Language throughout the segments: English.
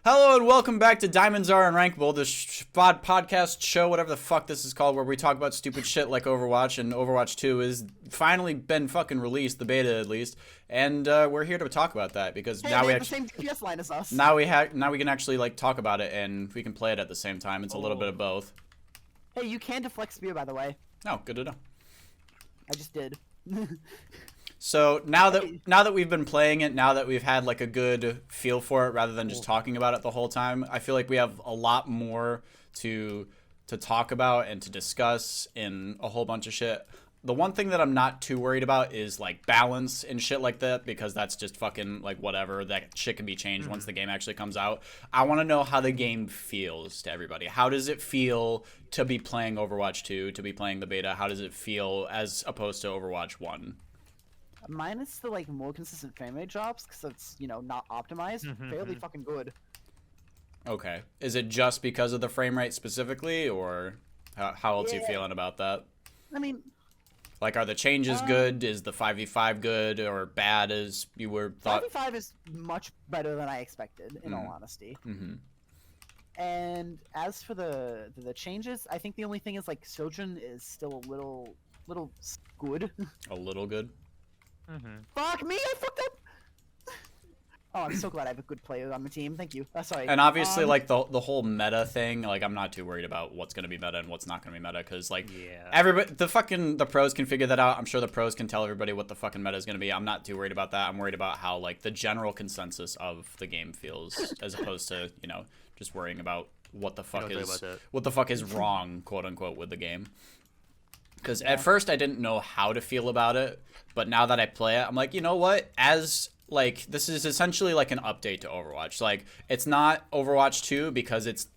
Hello and welcome back to Diamonds Are Unrankable, the podcast show, whatever the fuck this is called, where we talk about stupid shit like Overwatch, and Overwatch 2 has finally been fucking released, the beta at least, and we're here to talk about that because now we actually have the same DPS line as us. now we can actually like talk about it and we can play it at the same time. It's a little bit of both. Hey, you can deflect spear, by the way. Oh, good to know. I just did. So now that we've been playing it, now that we've had like a good feel for it, rather than just talking about it the whole time, I feel like we have a lot more to talk about and to discuss in a whole bunch of shit. The one thing that I'm not too worried about is like balance and shit like that, because that's just fucking like whatever. That shit can be changed once the game actually comes out. I want to know how the game feels to everybody. How does it feel to be playing Overwatch 2, to be playing the beta? How does it feel as opposed to Overwatch 1? Minus the like more consistent frame rate drops, because it's not optimized. Fairly fucking good. Okay. Is it just because of the frame rate specifically, or how else are you feeling about that? I mean, like, are the changes good? Is the 5v5 good or bad as you were thought? 5v5 is much better than I expected, in all honesty. And as for the changes, I think the only thing is like Sojourn is still a little good. A little good? Fuck me, I fucked up! Oh, I'm so glad I have a good player on the team. Thank you. Sorry. And obviously, like, the whole meta thing, like, I'm not too worried about what's going to be meta and what's not going to be meta, because, like, everybody, the pros can figure that out. I'm sure the pros can tell everybody what the fucking meta is going to be. I'm not too worried about that. I'm worried about how, like, the general consensus of the game feels, as opposed to, just worrying about what the fuck is wrong, quote-unquote, with the game. Because at first I didn't know how to feel about it, but now that I play it, I'm like, you know what? Like, this is essentially like an update to Overwatch. Like, it's not Overwatch 2 because it's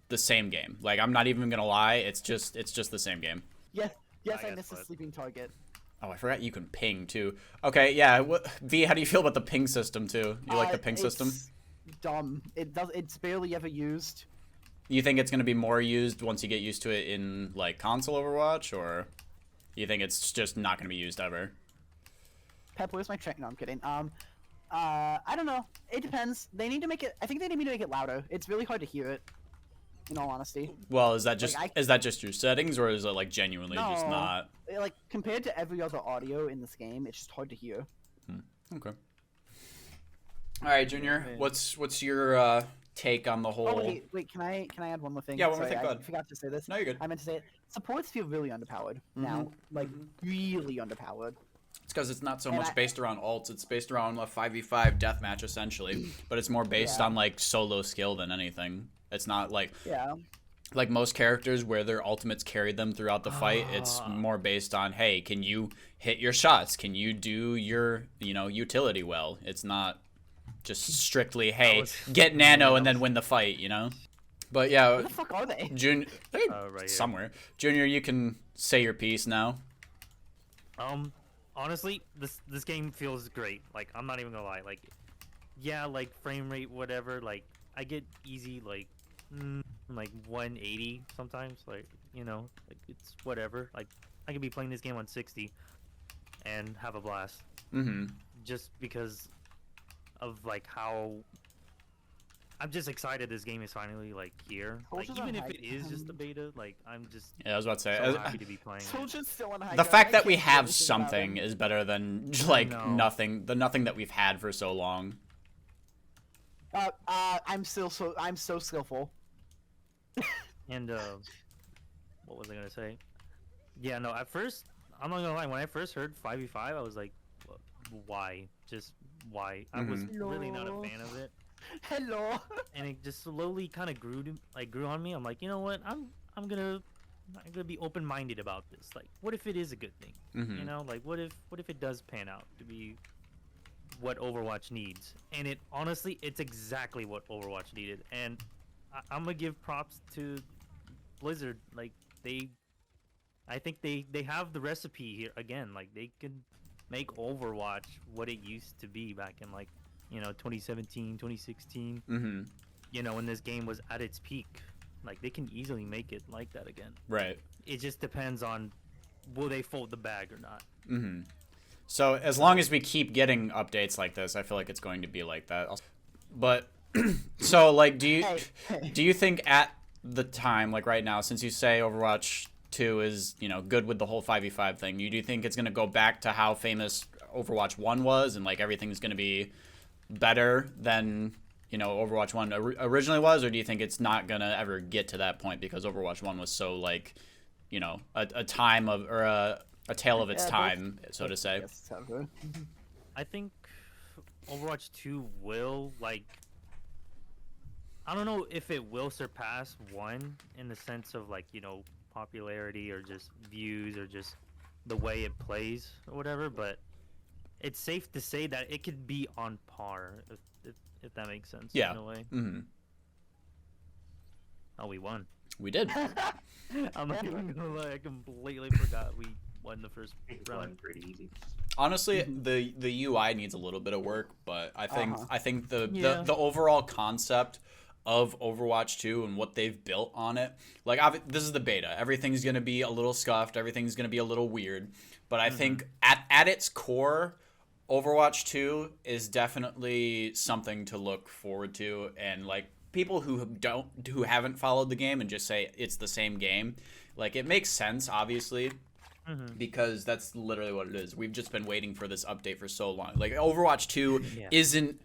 the same game. Like, I'm not even gonna lie, it's just the same game. Yes, I missed a sleeping target. Oh, I forgot you can ping too. Okay, yeah. V, how do you feel about the ping system too? You like the ping system? Dumb. It's barely ever used. You think it's gonna be more used once you get used to it in like console Overwatch, or you think it's just not gonna be used ever? Pep, where's my train? No, I'm kidding. I don't know. It depends. They need to make it. I think they need me to make it louder. It's really hard to hear it. In all honesty. Well, is that just your settings, or is it like genuinely just not? Like compared to every other audio in this game, it's just hard to hear. Okay. All right, Junior. What's your take on the whole? Oh wait. Can I add one more thing? Yeah, one more thing. Go ahead. I forgot to say this. No, you're good. I meant to say it. Supports feel really underpowered now. Like really underpowered. It's because it's not so much based around ults. It's based around a 5v5 deathmatch essentially, but it's more based on like solo skill than anything. It's not like like most characters where their ultimates carried them throughout the fight. It's more based on, hey, can you hit your shots? Can you do your utility well? It's not just strictly, hey, get nano and then win the fight, But yeah, where the fuck are they? Right somewhere. Junior, you can say your piece now. Honestly, this game feels great. Like, I'm not even gonna lie. Like, yeah, like frame rate, whatever. Like, I get easy like 180 sometimes. Like, like it's whatever. Like, I could be playing this game on 60 and have a blast. Just because of like how I'm just excited this game is finally like here. Like, even if it is just the beta, like I'm just I was about to say so happy to be playing. Still on high the ground. fact that we have something is better than like nothing. The nothing that we've had for so long. I'm so skillful. And what was I gonna say? Yeah, no. At first, I'm not gonna lie. When I first heard 5v5, I was like, why? Just why? I was really not a fan of it. Hello. And it just slowly kind of grew on me. I'm like, you know what? I'm gonna be open-minded about this. Like, what if it is a good thing? Like, what if it does pan out to be what Overwatch needs? And it honestly, it's exactly what Overwatch needed. And I'm gonna give props to Blizzard. Like, I think they have the recipe here again. Like, they can make Overwatch what it used to be back in like 2017, 2016. When this game was at its peak. Like, they can easily make it like that again. Right. It just depends on will they fold the bag or not. So as long as we keep getting updates like this, I feel like it's going to be like that. But So like, do Hey. you think at the time, like right now, since you say Overwatch 2 is, you know, good with the whole 5v5 thing, do you think it's gonna go back to how famous Overwatch 1 was, and like everything's gonna be better than, you know, Overwatch 1 originally was, or do you think it's not gonna ever get to that point because Overwatch 1 was so like, you know, a time of, or a tale of its time, so to say? Yes, sounds good. I think Overwatch 2 will, like, I don't know if it will surpass 1 in the sense of, like, you know, popularity or just views or just the way it plays or whatever, but it's safe to say that it could be on par, if that makes sense. Yeah. In a way. Mm-hmm. Oh, we won. We did. I'm not even gonna lie, I completely forgot we won the first round. Pretty easy. Honestly, the UI needs a little bit of work, but I think Yeah. the overall concept of Overwatch 2 and what they've built on it, like this is the beta. Everything's gonna be a little scuffed. Everything's gonna be a little weird. But I think at its core, Overwatch 2 is definitely something to look forward to, and like people who haven't followed the game and just say it's the same game, like it makes sense, obviously. Because that's literally what it is. We've just been waiting for this update for so long. Like Overwatch 2 isn't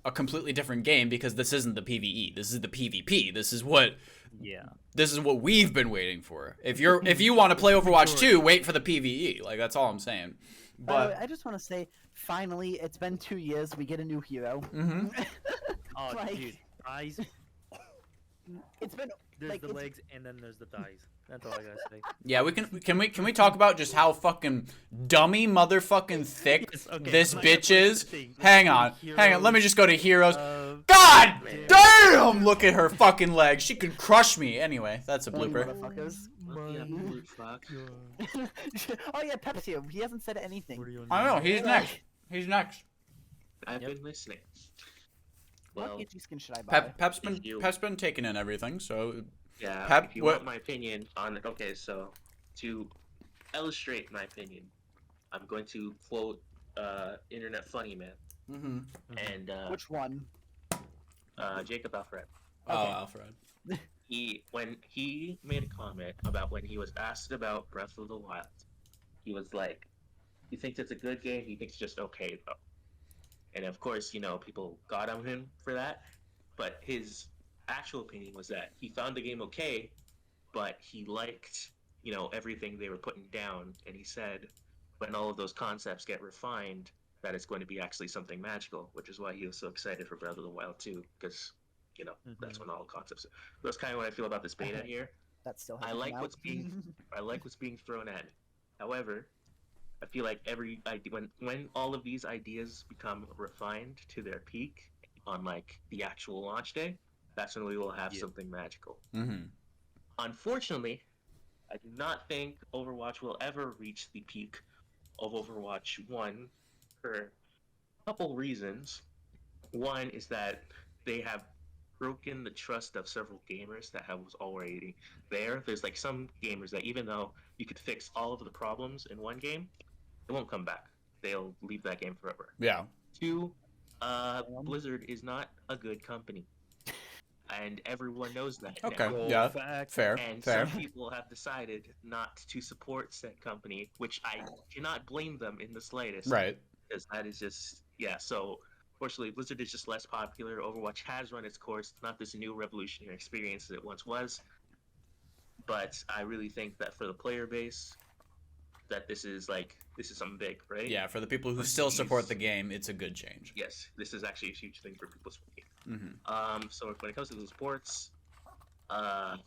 a completely different game because this isn't the PvE. This is the PvP. This is what we've been waiting for. If you want to play Overwatch 2, wait for the PvE. Like that's all I'm saying. But I just want to say, finally, it's been 2 years. We get a new hero. Oh, Like- dude, eyes. It's been There's like the it's- legs and then there's the thighs. That's all I gotta say. yeah, can we talk about just how fucking dummy motherfucking thick Yes, okay, this I'm not gonna bitch put is? everything. Hang Let's on. do Let me just go to heroes. God God damn! Look at her fucking legs. She could crush me. Anyway, that's a Sorry, blooper. motherfuckers. Fuck. Oh yeah, Pep's here. He hasn't said anything. I know. He's next. He's next. I've been listening. What Well, PG skin should I buy? Pep's if you- been taking in everything. So yeah. Pep, if you what- want my opinion on it, okay. So, to illustrate my opinion, I'm going to quote Internet Funny Man and Which one? Jacob Alfred. Oh, Alfred. When he made a comment about when he was asked about Breath of the Wild, he was like, he thinks it's a good game, he thinks it's just okay though. And of course, you know, people got on him for that, but his actual opinion was that he found the game okay, but he liked, you know, everything they were putting down, and he said when all of those concepts get refined, that it's going to be actually something magical, which is why he was so excited for Breath of the Wild 2, because, you know, that's when all the concepts. That's kind of what I feel about this beta here. That's still. I hasn't like come what's out. being I like what's being thrown at me. However, I feel like every idea, when all of these ideas become refined to their peak on like the actual launch day, that's when we will have something magical. Unfortunately, I do not think Overwatch will ever reach the peak of Overwatch 1 for a couple reasons. One is that they have broken the trust of several gamers that was already there. There's like some gamers that even though you could fix all of the problems in one game, it won't come back. They'll leave that game forever. Yeah. Two, Blizzard is not a good company. And everyone knows that Okay. now. Yeah. Fair. And Fair. some people have decided not to support said company, which I cannot blame them in the slightest. Right. Because that is just, yeah, so fortunately Blizzard is just less popular. Overwatch has run its course, not this new revolutionary experience that it once was. But I really think that for the player base, that this is something big, right? Yeah. For the people who still support the game, it's a good change. Yes, this is actually a huge thing for people speaking. Mm-hmm. So when it comes to the supports, I'm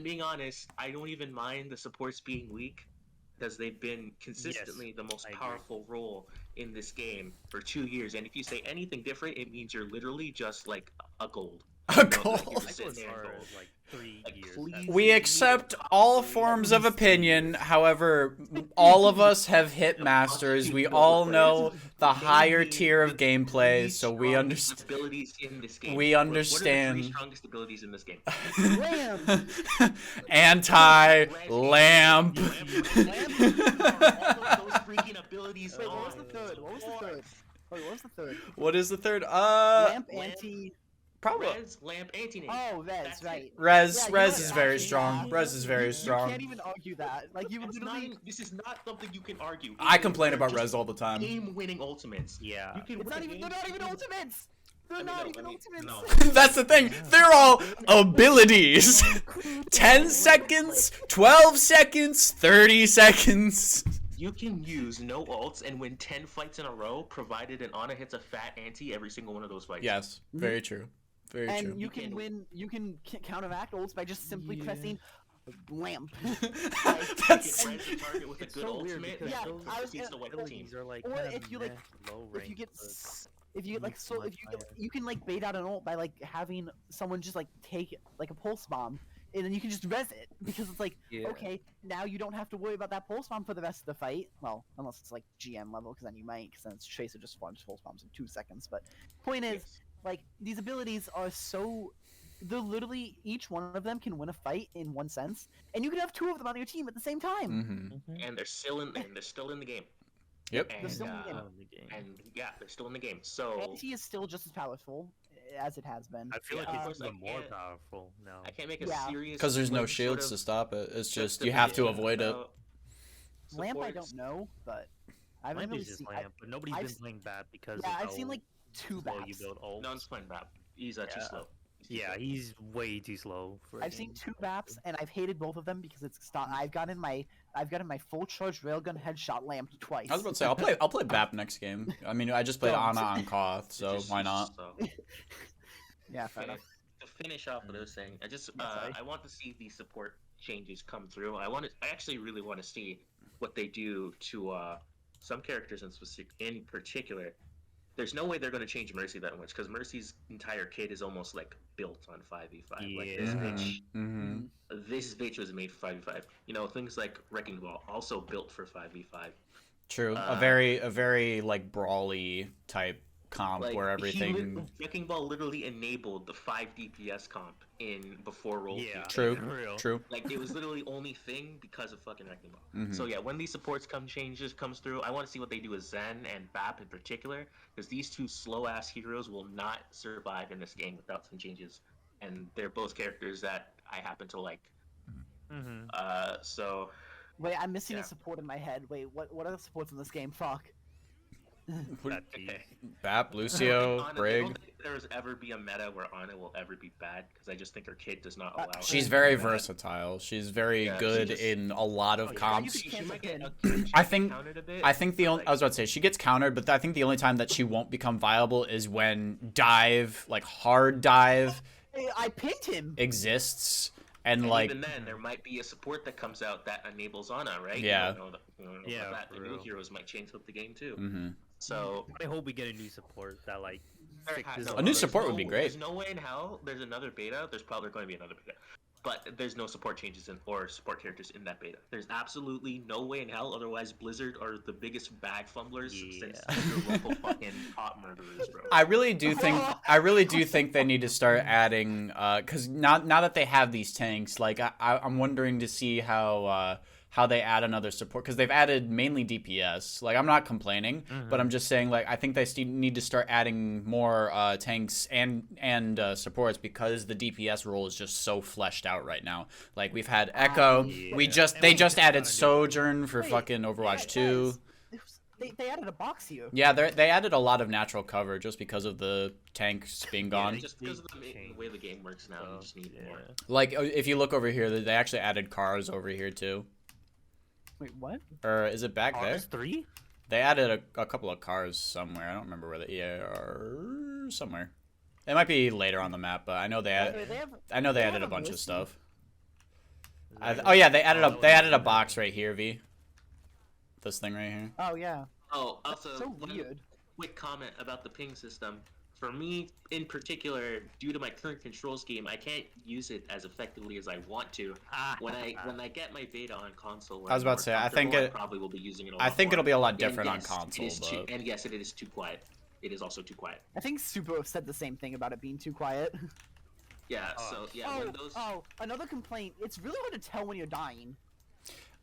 being honest, I don't even mind the supports being weak because they've been consistently the most powerful role in this game for 2 years. And if you say anything different, it means you're literally just like a gold. A gold. Like, you're just I go sitting as there far gold. as like 3 Like, years. please. We accept all forms of opinion. However, all of us have hit masters. We all know the higher tier of gameplay, so we understand. Abilities in this game. We What are understand. the 3 strongest abilities in this game? Lamb. Anti lamp. All of those freaking abilities Wait, what are was the third? What was the third? Wait, what was the third? What is the third? Lamp, anti. Probably. Res, lamp, anti-nade. Oh, Res, That's right. it. Res Yeah, you Res know is what, very actually, strong. yeah. Res is very You strong. can't even argue that. Like you would It's literally. this is not something you can argue. I It is- complain they're about just Res all the time. Game-winning ultimates. Yeah. You can It's win not a even. game They're not even using- ultimates. They're Let me not know, even let me- ultimates. no. That's the thing. They're all abilities. 10 seconds, 12 seconds, 30 seconds. You can use no ults and win 10 fights in a row, provided an Ana hits a fat anti every single one of those fights. Yes, very true. Very And true. you can win. You can counteract ults by just simply pressing lamp. That's You can res the target with a It's good so weird ultimate. because Yeah, those I was proceeds to wipe the team. abilities are like Or kind of if you, like, low if you rank, get but if you get like so if you can like bait out an ult by like having someone just like take like a pulse bomb and then you can just res it because it's like Yeah. okay, now you don't have to worry about that pulse bomb for the rest of the fight. Well, unless it's like GM level, because then you might, because then it's Tracer just spawns pulse bombs in 2 seconds. But point is, Yes. like these abilities are so they're literally each one of them can win a fight in one sense, and you can have 2 of them on your team at the same time. Mm-hmm. And they're still in the game. Yep. And, They're still in the game. and yeah, they're still in the game. So Anti is still just as powerful as it has been. I feel like Yeah, it's I even more can't- powerful now. I can't make a Yeah. serious Because there's no like, shields sort to of stop it. It's just you justification have to avoid it. about Lamp, I supports. don't know, but I haven't Lamp really is just seen. lamp, but nobody's I've been s- playing Bat because Yeah, of I've seen how like 2 slow you baps. build ults. No one's playing Bap. He's too Yeah. slow. too Yeah, slow. he's way too slow for. a I've seen game. 2 baps, and I've hated both of them because it's stop. I've gotten my full charge railgun headshot lamped twice. I was about to say I'll play BAP next game. I mean I just played Don't. Ana on Koth, It's so just- why it's not? just slow. Yeah, fair Okay, enough. to finish off what I was saying, sorry. I want to see these support changes come through. I actually really want to see what they do to some characters in particular. There's no way they're going to change Mercy that much because Mercy's entire kit is almost like built on 5v5. Like this Yeah. bitch, Mm-hmm. this bitch was made for 5v5. You know, things like Wrecking Ball also built for 5v5. True. Uh, a very like brawly type comp Like where everything. Wrecking Ball literally enabled the 5 DPS comp in before roll. Yeah. True. For real. True. Like it was literally only thing because of fucking Wrecking Ball. Mhm. So yeah, when these supports comes through, I want to see what they do with Zen and Bap in particular, because these 2 slow ass heroes will not survive in this game without some changes, and they're both characters that I happen to like. Mm-hmm. So Wait, I'm missing Yeah. a support in my head. Wait, what are the supports in this game? Fuck. BAP, Lucio, Ana, I Brig. don't think there's ever be a meta where Ana will ever be bad, because I just think her kit does not allow. her She's to very be bad. versatile. She's very Yeah, she good just- in a lot of Oh, yeah, comps. you She Cancel might get pin. she I gets think- countered a bit, I think the but, only I was about to say she gets countered, but I think the only time that she won't become viable is when dive, like hard dive, Hey, I pinned him. exists, and And like even then, there might be a support that comes out that enables Ana, right? Yeah. You don't know Yeah, that. for The new real. heroes might change up the game too. hmm So I hope we get a new support that like fixes no, A new there's support would no- be great. There's no way in hell. There's another beta. There's probably going to be another beta, but there's no support changes or support characters in that beta. There's absolutely no way in hell. Otherwise, Blizzard are the biggest bag fumblers since your local fucking top murderers, bro. I really do think they need to start adding because now that they have these tanks, like I'm wondering to see how they add another support, because they've added mainly DPS. Like I'm not complaining, but I'm just saying like I think they need to start adding more tanks and supports, because the DPS role is just so fleshed out right now. Like we've had Echo, yeah. they just added kinda new. Sojourn for Wait, fucking Overwatch 2. They added a box here. Yeah, they added a lot of natural cover just because of the tanks being gone. Just because of the way the game works now, you just need more. Like if you look over here, they actually added cars over here too. Wait, what? Or is it back there? Cars 3? They added a couple of cars somewhere. I don't remember where they are. Somewhere. It might be later on the map, but I know they Wait, they have. I know they they added a have a bunch of list. stuff. Oh yeah, they added a box right here, V. This thing right here. Oh yeah. Oh, also, So one weird. quick comment about the ping system. For me, in particular, due to my current control scheme, I can't use it as effectively as I want to. When I get my beta on console, where I was I'm about more to say, I think comfortable, it- probably will be using it. I think it'll be a lot And different on yes, console, it is too, but and yes, it is too quiet. It is also too quiet. I think Supo said the same thing about it being too quiet. Yeah. So yeah, when those. Another complaint. It's really hard to tell when you're dying.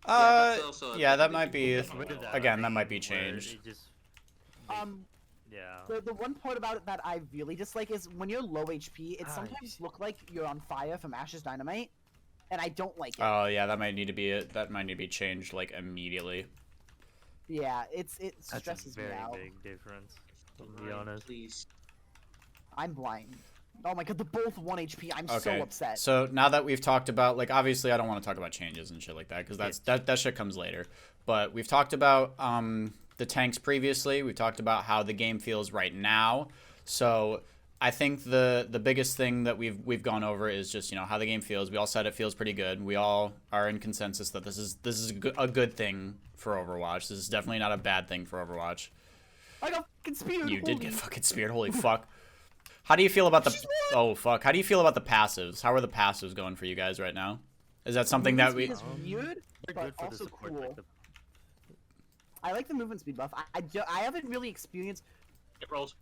that's also a yeah, thing that that might be people don't know. again, that might be Where changed. it just Um, Yeah. The one part about it that I really dislike is when you're low HP, it sometimes look like you're on fire from Ash's Dynamite, and I don't like it. Oh yeah, that might need to be changed like immediately. Yeah, it That's stresses a me very out. big difference. To be honest. Please. I'm blind. Oh my god, they're both 1 HP. I'm Okay. so upset. So now that we've talked about, like, obviously I don't want to talk about changes and shit like that because that shit comes later. But we've talked about the tanks previously. We've talked about how the game feels right now. So I think the biggest thing that we've gone over is just, you know, how the game feels. We all said it feels pretty good. We all are in consensus that this is a good thing for Overwatch. This is definitely not a bad thing for Overwatch. I got fucking speared. You did get fucking speared. Holy fuck. How do you feel about the... Oh, fuck. How do you feel about the passives? How are the passives going for you guys right now? Is that something that we... It's weird, They're but good for the also support. cool. Like the... I like the movement speed buff. I haven't really experienced... It rolls.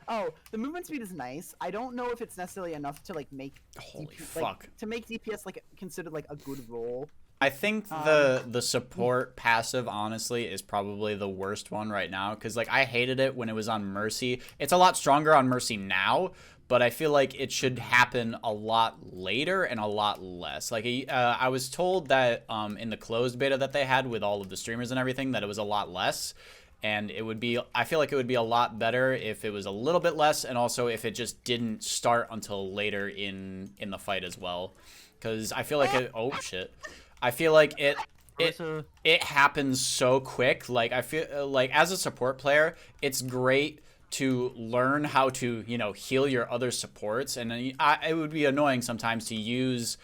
Oh, the movement speed is nice. I don't know if it's necessarily enough to, like, make... Holy like, fuck. to make DPS, like, considered, like, a good role. I think the support passive, honestly, is probably the worst one right now. Because, like, I hated it when it was on Mercy. It's a lot stronger on Mercy now, but I feel like it should happen a lot later and a lot less. Like, I was told that in the closed beta that they had with all of the streamers and everything, that it was a lot less. And it would be, I feel like it would be a lot better if it was a little bit less, and also if it just didn't start until later in the fight as well. Because I feel like it, oh shit. I feel like it happens so quick. Like, I feel like as a support player, it's great to learn how to, you know, heal your other supports, and it would be annoying sometimes to use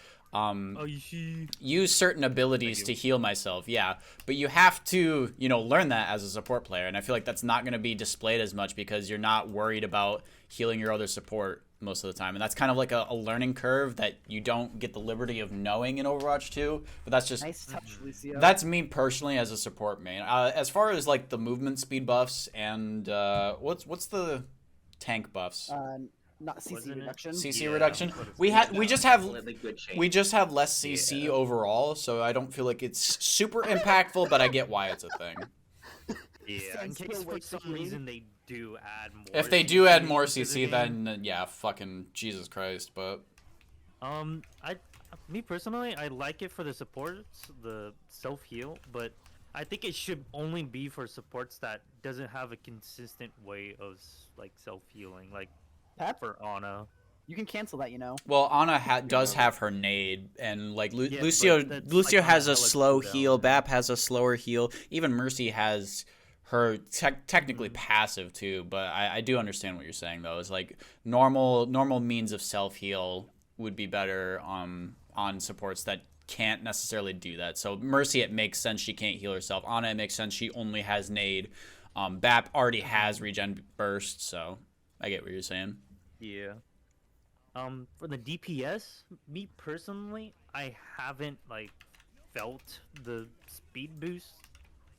use certain abilities to heal myself, yeah, but you have to, you know, learn that as a support player, and I feel like that's not going to be displayed as much because you're not worried about healing your other support most of the time, and that's kind of like a learning curve that you don't get the liberty of knowing in Overwatch 2, but that's just Nice touch, Lucio. that's me personally as a support main. As far as like the movement speed buffs and what's the tank buffs? Not CC reduction. CC reduction. We just have less CC overall, so I don't feel like it's super impactful, but I get why it's a thing. Yeah, in case for some reason they do add more. If they do add more CC, then yeah, fucking Jesus Christ. But me personally, I like it for the supports, the self heal, but I think it should only be for supports that doesn't have a consistent way of like self healing, like Pep? for Ana. You can cancel that, you know. Well, Ana does have her nade, and like Yeah, Lucio but Lucio like has on a a slow cooldown. heal. Bap has a slower heal. Even Mercy has her technically passive too. But I do understand what you're saying though. It's like normal means of self heal would be better on supports that can't necessarily do that. So Mercy, it makes sense she can't heal herself. Ana, it makes sense she only has nade. Bap already has regen burst, so I get what you're saying. Yeah. For the DPS, me personally, I haven't like felt the speed boost.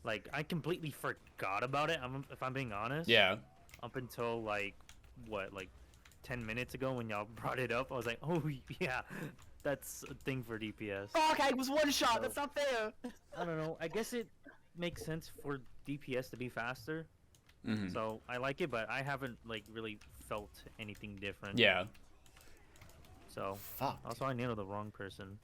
Like I completely forgot about it. If I'm being honest. Yeah. Up until like 10 minutes ago when y'all brought it up, I was like, oh yeah, that's a thing for DPS. Fuck, I was one shot. So- That's not fair. I don't know. I guess it makes sense for DPS to be faster. Mm-hmm. So I like it, but I haven't like really felt anything different. Yeah. So Fuck. also I nailed the wrong person.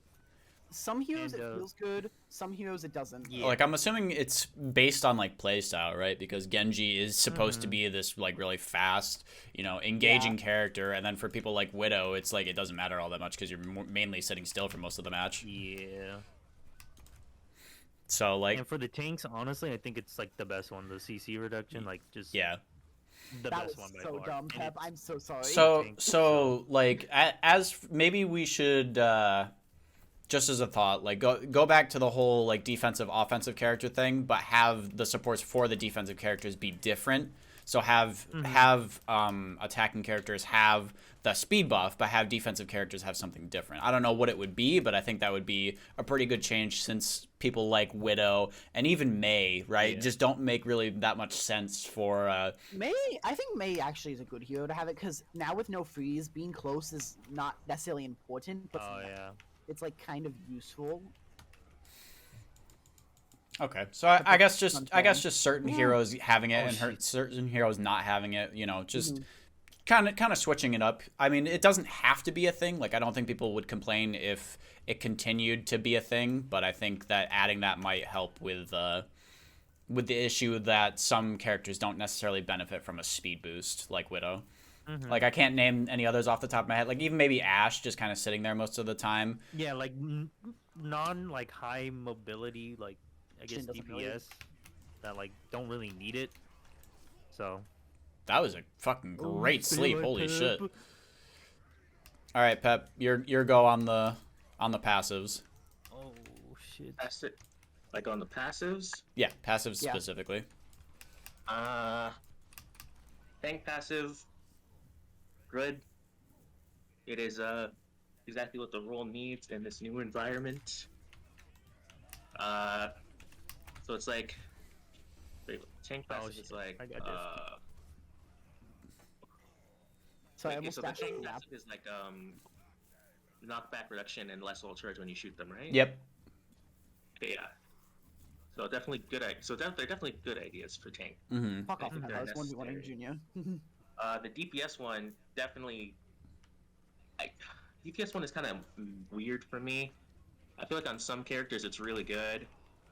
Some heroes And, it feels good. Some heroes it doesn't. Yeah. Like I'm assuming it's based on like playstyle, right? Because Genji is supposed to be this like really fast, you know, engaging character, and then for people like Widow, it's like it doesn't matter all that much because you're mainly sitting still for most of the match. Yeah. So like, And for the tanks, honestly, I think it's like the best one. The CC reduction, like just yeah. the That best was one by so far. dumb, And Pep. it's- I'm so sorry. So like as maybe we should just as a thought, like go back to the whole like defensive offensive character thing, but have the supports for the defensive characters be different. So have attacking characters have the speed buff, but have defensive characters have something different. I don't know what it would be, but I think that would be a pretty good change since people like Widow and even Mei, right, Yeah. just don't make really that much sense for Mei, I think Mei actually is a good hero to have it because now with no freeze, being close is not necessarily important, but Oh yeah. it's like kind of useful. Okay, so I guess just fun. certain heroes having it and certain heroes not having it. You know, just kind of switching it up. I mean, it doesn't have to be a thing. Like, I don't think people would complain if it continued to be a thing, but I think that adding that might help with the issue that some characters don't necessarily benefit from a speed boost, like Widow. Like, I can't name any others off the top of my head. Like, even maybe Ashe just kind of sitting there most of the time. Yeah, like like high mobility, like I guess DPS that like don't really need it. So that was a fucking great sleep. Holy shit. All right, Pep, your go on the passives. Oh shit. That's it. Like on the passives? Yeah, passives specifically. Tank passive. Good. It is exactly what the role needs in this new environment. So it's like tank passive is like so the tank passive is like knockback reduction and less ult charge when you shoot them, right? Yep. Yeah. So definitely good. So they're definitely good ideas for tank. Fuck off, I was 1v1ing Junior. The DPS one definitely. DPS one is kind of weird for me. I feel like on some characters it's really good,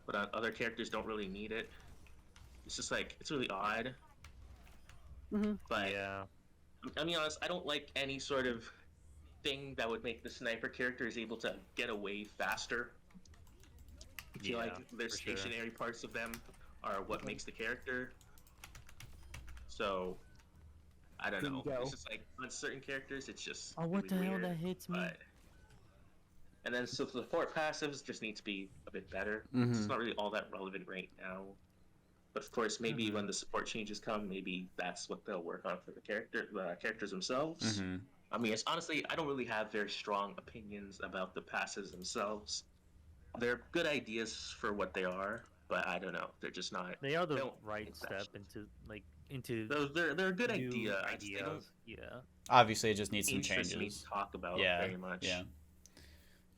but on other characters don't really need it. It's just like it's really odd. But yeah, I mean, honest, I don't like any sort of thing that would make the sniper characters able to get away faster. I feel like the stationary parts of them are what makes the character. So, I don't know. It's just like on certain characters, it's just. Oh, what really the hell weird, that hits me? And then so the support passives just need to be a bit better. It's not really all that relevant right now. But of course, maybe when the support changes come, maybe that's what they'll work on for the characters themselves. I mean, it's honestly, I don't really have very strong opinions about the passives themselves. They're good ideas for what they are, but I don't know. They're just not. They are the right step into. They're a good idea. ideas. Yeah. Obviously, it just needs some changes. Me to talk about very much. Yeah.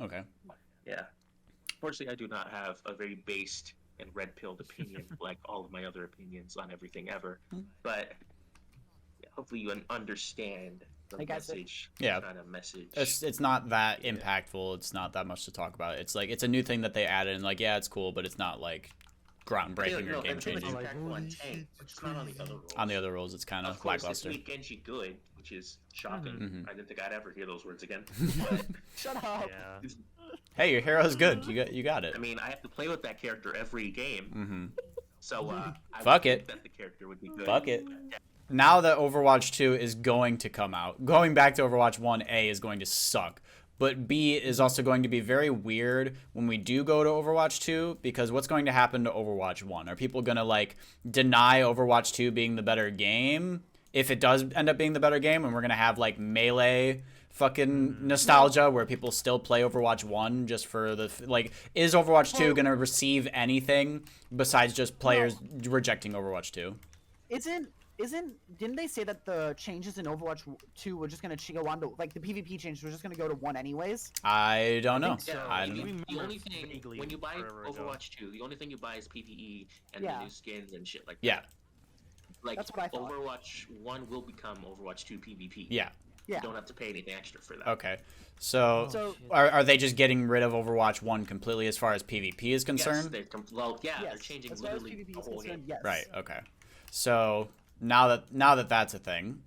Okay. Yeah. Unfortunately, I do not have a very based and red-pilled opinion like all of my other opinions on everything ever. But hopefully, you understand. The message, kind of message. It's not that impactful. It's not that much to talk about. It's like it's a new thing that they added, and like it's cool, but it's not like groundbreaking or game changing. It's not on the other roles. On the other roles, it's kind of lackluster. Of course, it's Genji good, which is shocking. I didn't think I'd ever hear those words again. Shut up. Yeah. Hey, your hero's good. You got it. I mean, I have to play with that character every game. So fuck it. That the character would be good. Fuck it. Now that Overwatch 2 is going to come out, going back to Overwatch 1, A is going to suck. But B is also going to be very weird when we do go to Overwatch 2, because what's going to happen to Overwatch 1? Are people going to, like, deny Overwatch 2 being the better game? If it does end up being the better game, and we're going to have, like, melee fucking nostalgia where people still play Overwatch 1 just for the... Like, is Overwatch 2 going to receive anything besides just players rejecting Overwatch 2? Didn't they say that the changes in Overwatch 2 were just going to go on to, like, the PvP changes were just going to go to 1 anyways? I don't know. I don't know. The only thing, when you buy Overwatch 2, the only thing you buy is PvE and the new skins and shit like that. Yeah. Like, that's what I thought. Overwatch 1 will become Overwatch 2 PvP. Yeah. Yeah. You don't have to pay anything extra for that. Okay. So are they just getting rid of Overwatch 1 completely as far as PvP is concerned? Yes, they're changing literally the whole game. Yes. Right, okay. So now that that's a thing,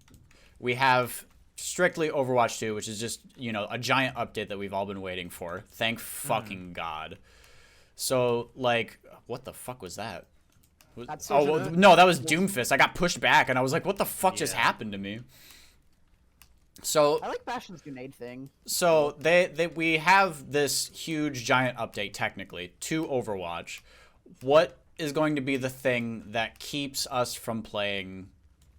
we have strictly Overwatch 2, which is just, a giant update that we've all been waiting for. Thank fucking God. So, like, what the fuck was that? No, that was Doomfist. I got pushed back, and I was like, what the fuck just happened to me? So I like Bastion's grenade thing. So we have this huge giant update technically to Overwatch. What is going to be the thing that keeps us from playing,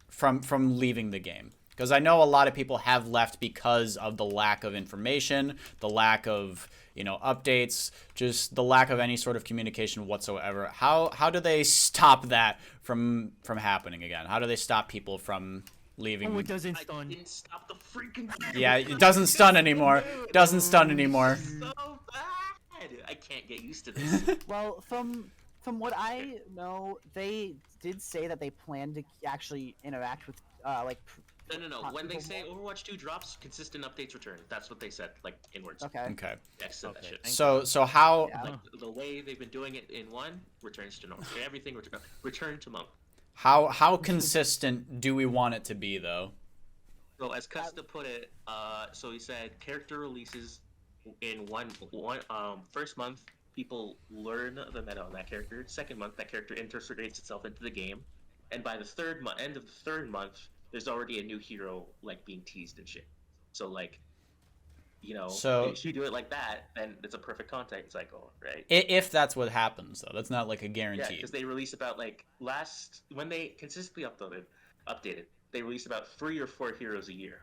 from leaving the game? Because I know a lot of people have left because of the lack of information, the lack of updates, just the lack of any sort of communication whatsoever. How do they stop that from happening again? How do they stop people from leaving? Oh, it doesn't stun. I didn't stop the freaking Yeah, it doesn't stun anymore. Doesn't stun anymore. So bad. I can't get used to this. Well, from From what I know, they did say that they plan to actually interact with No. When they say Overwatch 2 drops, consistent updates return. That's what they said, like inwards. Okay. Okay. Next to that shit. So how? Yeah. Like the way they've been doing it in 1 returns to normal. Everything return to month. How consistent do we want it to be though? So as Custa put it, so he said character releases in one first month people learn the meta on that character. Second month that character integrates itself into the game, and by the end of the third month, there's already a new hero like being teased and shit. So like, so if you do it like that, then it's a perfect content cycle, right? If that's what happens though, that's not like a guarantee. Yeah, because they release about like when they consistently updated. They release about 3 or 4 heroes a year,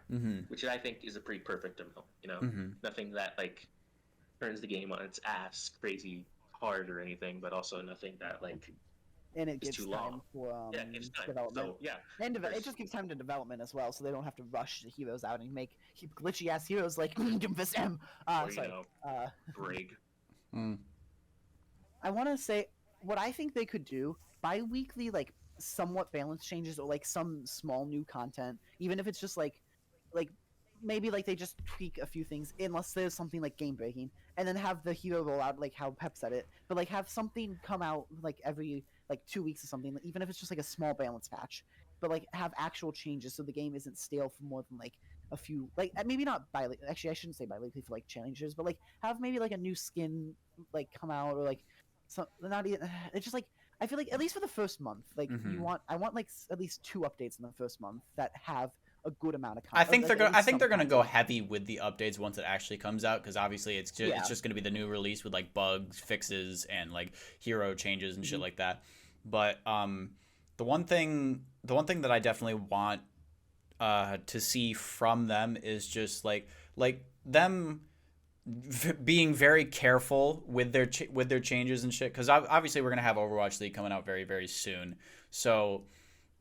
which I think is a pretty perfect amount. Nothing that like turns the game on its ass crazy hard or anything, but also nothing that like and it gives too time long. for It gives time. development. So, yeah, and it just gives time to development as well, so they don't have to rush the heroes out and make glitchy ass heroes like Doomfist M. Brig. I want to say what I think they could do bi-weekly, like somewhat balance changes or like some small new content, even if it's just like maybe like they just tweak a few things unless there's something like game breaking, and then have the hero roll out like how Pep said it, but like have something come out like every like 2 weeks or something, even if it's just like a small balance patch, but like have actual changes so the game isn't stale for more than like a few, like maybe not actually I shouldn't say bi-weekly for like challenges, but like have maybe like a new skin like come out, or like some not even it's just like I feel like at least for the first month, like I want like at least 2 updates in the first month that have a good amount of content. I think they're gonna go heavy with the updates once it actually comes out, because obviously it's just gonna be the new release with like bugs, fixes, and like hero changes and shit like that. But the one thing that I definitely want to see from them is just like them being very careful with their changes and shit, because obviously we're gonna have Overwatch League coming out very, very soon. So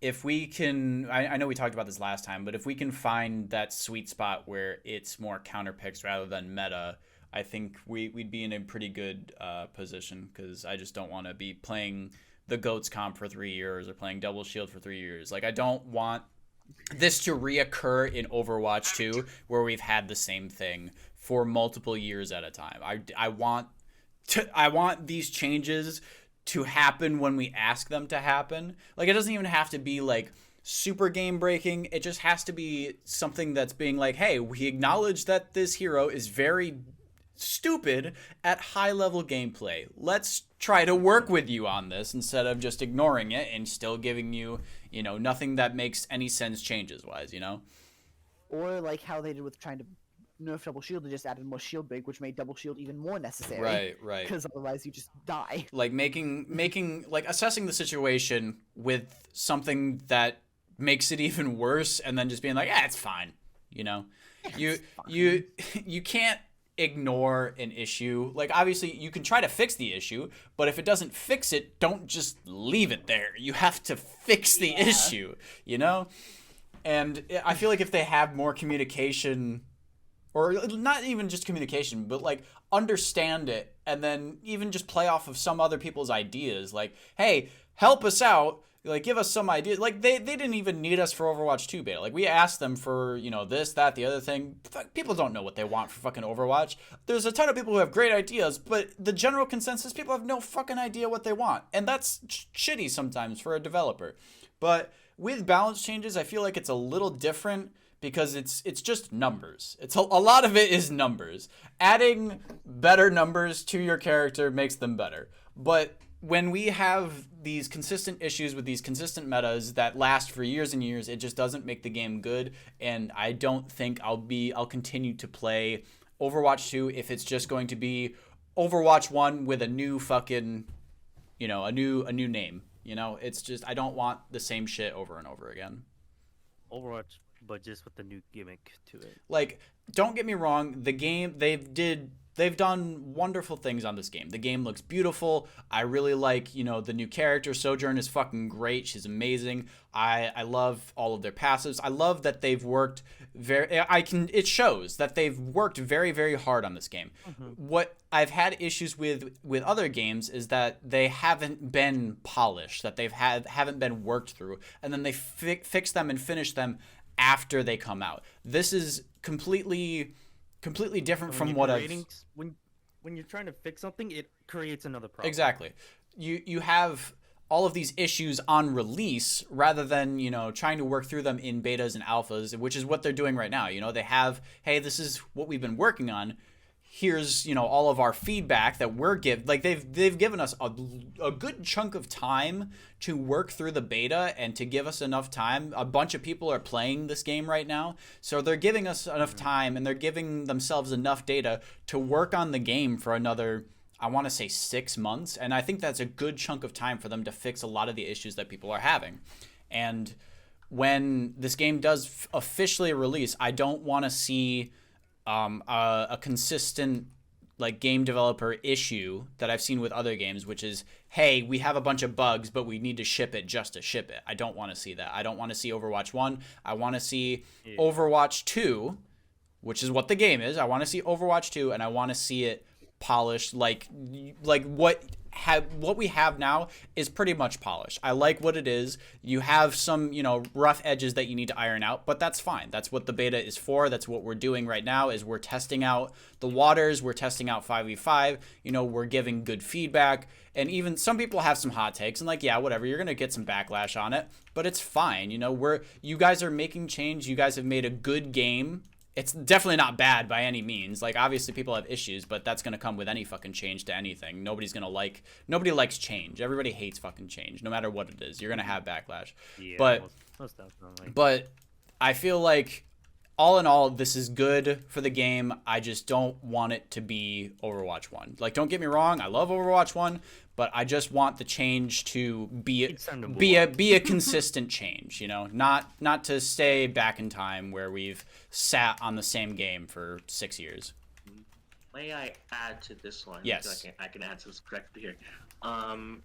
if we can, I know we talked about this last time, but if we can find that sweet spot where it's more counter picks rather than meta, I think we'd be in a pretty good position, because I just don't want to be playing the GOATS comp for 3 years or playing Double Shield for 3 years. Like, I don't want this to reoccur in Overwatch 2 where we've had the same thing for multiple years at a time. I want these changes to happen when we ask them to happen. Like, it doesn't even have to be like super game breaking. It just has to be something that's being like, hey, we acknowledge that this hero is very stupid at high level gameplay. Let's try to work with you on this instead of just ignoring it and still giving you, nothing that makes any sense changes wise, Or like how they did with trying to nerf Double Shield, they just added more shield break, which made Double Shield even more necessary. Right. Because otherwise you just die. Like making like assessing the situation with something that makes it even worse, and then just being like, yeah, it's fine. You can't ignore an issue. Like, obviously you can try to fix the issue, but if it doesn't fix it, don't just leave it there. You have to fix the issue, And I feel like if they have more communication, or not even just communication, but like understand it, and then even just play off of some other people's ideas, like, hey, help us out, like, give us some ideas. Like, they didn't even need us for Overwatch 2 beta. Like, we asked them for, this, that, the other thing. People don't know what they want for fucking Overwatch. There's a ton of people who have great ideas, but the general consensus, people have no fucking idea what they want. And that's shitty sometimes for a developer. But with balance changes, I feel like it's a little different, because it's just numbers. It's a lot of it is numbers. Adding better numbers to your character makes them better. But when we have these consistent issues with these consistent metas that last for years and years, it just doesn't make the game good. And I don't think I'll continue to play Overwatch 2 if it's just going to be Overwatch 1 with a new fucking, a new name. It's just, I don't want the same shit over and over again. Overwatch, but just with the new gimmick to it. Like, don't get me wrong, the game, they've done wonderful things on this game. The game looks beautiful. I really like, the new character. Sojourn is fucking great. She's amazing. I love all of their passives. I love that they've worked it shows that they've worked very, very hard on this game. What I've had issues with other games is that they haven't been polished, that haven't been worked through, and then they fix them and finish them after they come out. This is completely different from what when you're trying to fix something, it creates another problem. Exactly. You have all of these issues on release rather than, trying to work through them in betas and alphas, which is what they're doing right now. They have, hey, this is what we've been working on. Here's, all of our feedback that we're they've given us a good chunk of time to work through the beta and to give us enough time. A bunch of people are playing this game right now, so they're giving us enough time and they're giving themselves enough data to work on the game for another, I want to say 6 months. And I think that's a good chunk of time for them to fix a lot of the issues that people are having. And when this game does officially release, I don't want to see a consistent game developer issue that I've seen with other games, which is, hey, we have a bunch of bugs, but we need to ship it just to ship it. I don't want to see that. I don't want to see Overwatch 1. I want to see Overwatch 2, which is what the game is. I want to see Overwatch 2, and I want to see it polished like what we have now is pretty much polished. I like what it is. You have some, rough edges that you need to iron out, but that's fine. That's what the beta is for. That's what we're doing right now is we're testing out the waters. We're testing out 5v5. We're giving good feedback. And even some people have some hot takes and yeah, whatever. You're going to get some backlash on it, but it's fine. You guys are making change. You guys have made a good game. It's definitely not bad by any means. Obviously people have issues, but that's going to come with any fucking change to anything. Nobody likes change. Everybody hates fucking change, no matter what it is. You're going to have backlash. Yeah, most definitely. But I feel like all in all, this is good for the game. I just don't want it to be Overwatch 1. Don't get me wrong. I love Overwatch 1, but I just want the change to be a consistent change, not to stay back in time where we've sat on the same game for 6 years. May I add to this one? Yes. I can answer this correctly here. I'm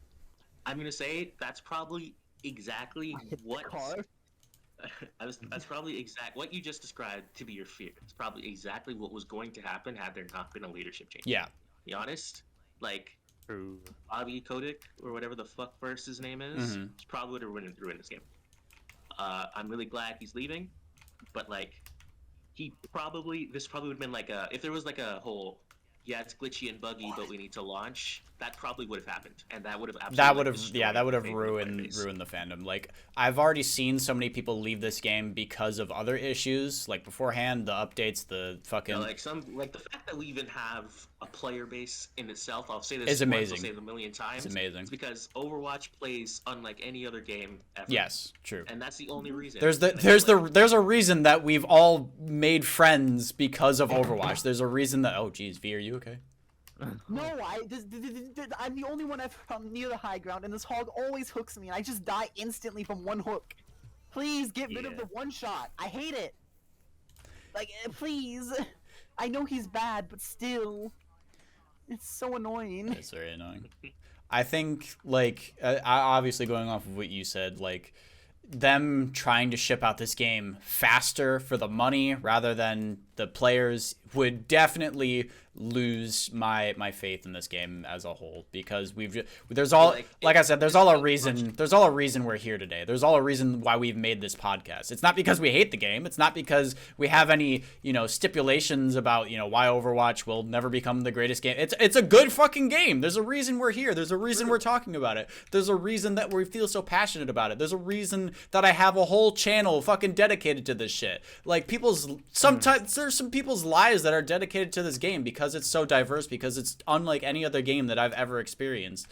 gonna say that's probably exactly what. That's probably what you just described to be your fear. It's probably exactly what was going to happen had there not been a leadership change. Yeah. Be honest, Bobby Kotick or whatever the fuck first his name is, it's probably would have ruined this game. I'm really glad he's leaving, but this probably would have been if there was a whole, yeah, it's glitchy and buggy, but we need to launch. That probably would have happened, and that would have ruined the fandom. I've already seen so many people leave this game because of other issues, beforehand, the updates, the fucking the fact that we even have a player base in itself. I'll say this is amazing. I'll say it a million times. It's amazing. It's because Overwatch plays unlike any other game ever. Yes, true. And that's the only reason. There's a reason that we've all made friends because of Overwatch. There's a reason that V, are you okay? No, I'm the only one from near the high ground, and this hog always hooks me, and I just die instantly from one hook. Please get rid of the one shot. I hate it. Please. I know he's bad, but still, it's so annoying. It's very annoying. I think, obviously going off of what you said, them trying to ship out this game faster for the money rather than the players would definitely lose my faith in this game as a whole, because there's all a reason we're here today. There's all a reason why we've made this podcast. It's not because we hate the game. It's not because we have any stipulations about why Overwatch will never become the greatest game. It's a good fucking game. There's a reason we're here. There's a reason we're talking about it. There's a reason that we feel so passionate about it. There's a reason that I have a whole channel fucking dedicated to this shit. Sometimes there's some people's lives that are dedicated to this game because it's so diverse, because it's unlike any other game that I've ever experienced.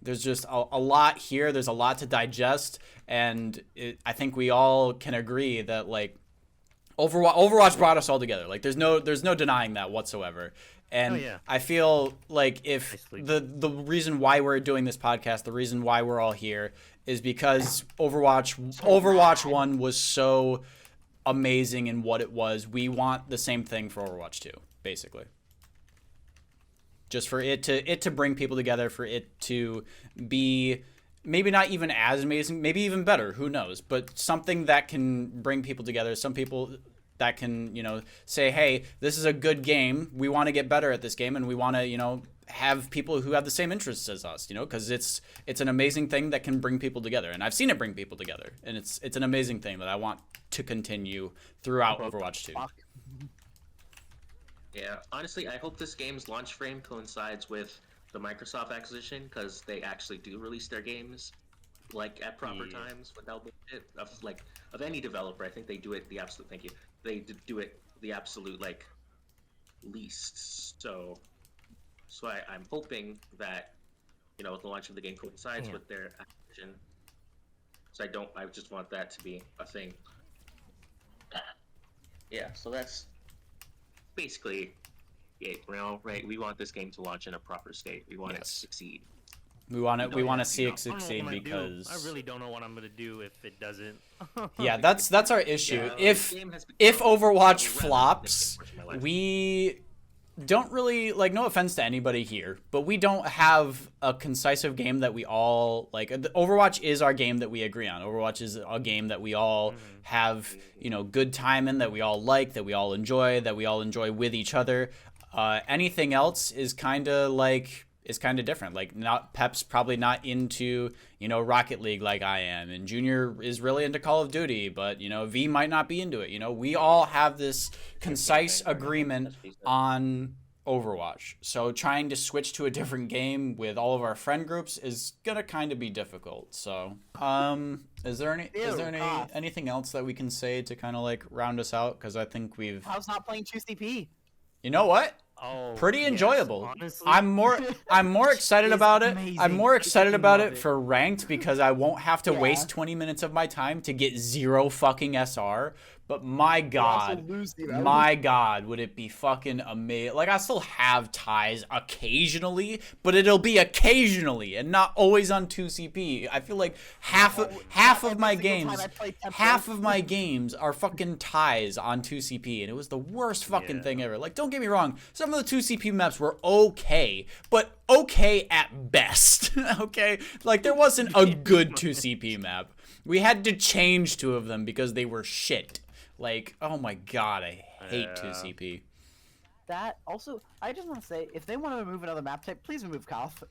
There's just a lot here. There's a lot to digest, and I think we all can agree that Overwatch brought us all together. There's no denying that whatsoever. And I feel if the reason why we're doing this podcast, the reason why we're all here, is because Overwatch 1 was so amazing in what it was. We want the same thing for Overwatch 2, basically. Just for it to bring people together, for it to be maybe not even as amazing, maybe even better, who knows, but something that can bring people together, some people that can, you know, say, hey, this is a good game, we want to get better at this game, and we want to, you know, have people who have the same interests as us, you know, because it's an amazing thing that can bring people together, and I've seen it bring people together, and it's an amazing thing that I want to continue throughout Overwatch 2. Yeah, honestly, I hope this game's launch frame coincides with the Microsoft acquisition, because they actually do release their games like at proper times without it of any developer. I think they do it the absolute do it the absolute like least. So I'm hoping that, you know, the launch of the game coincides with their acquisition. So I just want that to be a thing. Yeah, so that's basically it, you know, right? We want this game to launch in a proper state. We want it to succeed. We want to see it succeed because I really don't know what I'm gonna do if it doesn't. Yeah, that's our issue. Yeah, if Overwatch flops, we don't really, like, no offense to anybody here, but we don't have a concisive game that we all like. Overwatch is our game that we agree on. Overwatch is a game that we all have, you know, good time in, that we all like, that we all enjoy with each other. Anything else is kind of different. Like, not Pep's probably not into, you know, Rocket League like I am, and Junior is really into Call of Duty, but, you know, V might not be into it. You know, we all have this concise agreement on Overwatch. So trying to switch to a different game with all of our friend groups is gonna kind of be difficult. So, is there anything else that we can say to kind of like round us out? Because I think we've. How's not playing 2CP? You know what? Oh, pretty enjoyable. Honestly, I'm more excited about it. amazing. I'm more excited I about love it it. for ranked because I won't have to Yeah. waste 20 minutes of my time to get 0 fucking SR. But my also god, lose the round. my god, would it be fucking amazing? Like, I still have ties occasionally, but it'll be occasionally and not always on 2CP. I feel like half of my games are fucking ties on 2CP, and it was the worst fucking thing ever. Like, don't get me wrong, some of the 2CP maps were okay, but okay at best. Okay, like, there wasn't a good 2CP map. We had to change 2 of them because they were shit. Like, oh my god, I hate 2CP. That also, I just want to say, if they want to remove another map type, please remove Koth.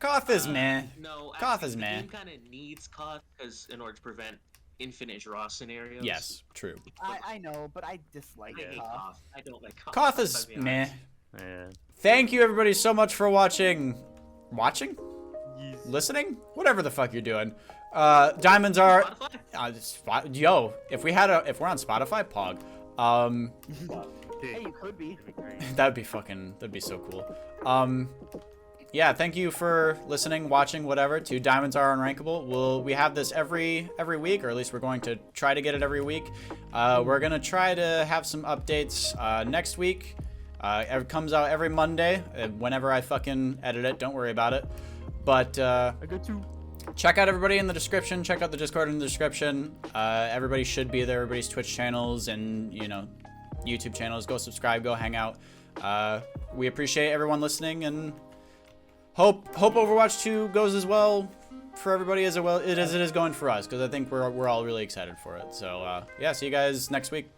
Koth is meh. No, Koth actually, is the meh. game kind of needs Koth because in order to prevent infinite draw scenarios. Yes, true. I know, but I dislike I hate Koth. Koth. I don't like Koth. Koth is I'll be meh. honest. Yeah. Thank you everybody so much for watching. Watching? Listening? Whatever the fuck you're doing. Diamonds are yo, if we're on Spotify, Pog. Hey, you could be. That'd be so cool. Yeah, thank you for listening, watching, whatever, to Diamonds Are Unrankable. We have this every week, or at least we're going to try to get it every week. We're gonna try to have some updates next week. It comes out every Monday, whenever I fucking edit it. Don't worry about it. But I got to. check out everybody in the description. Check out the Discord in the description. Everybody should be there. Everybody's Twitch channels and, you know, YouTube channels. Go subscribe. Go hang out. We appreciate everyone listening, and hope Overwatch 2 goes as well for everybody as it is going for us, because I think we're all really excited for it. So yeah, see you guys next week.